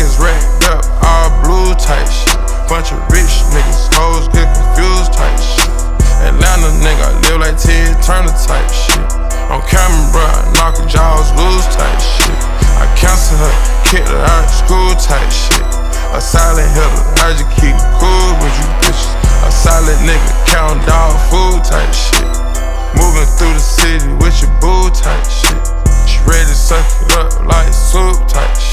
pockets racked up, all blue type shit. Bunch of rich niggas, hoes get confused type shit. Atlanta nigga, live like Ted Turner type shit. On camera, bruh, knock her jaws loose type shit. I cancel her, kicked her out of school type shit. A silent hitter, I just keep cool with you bitches. A silent nigga, counting dog food type shit. Moving through the city with your boo type shit. She ready to suck it up like soup type shit.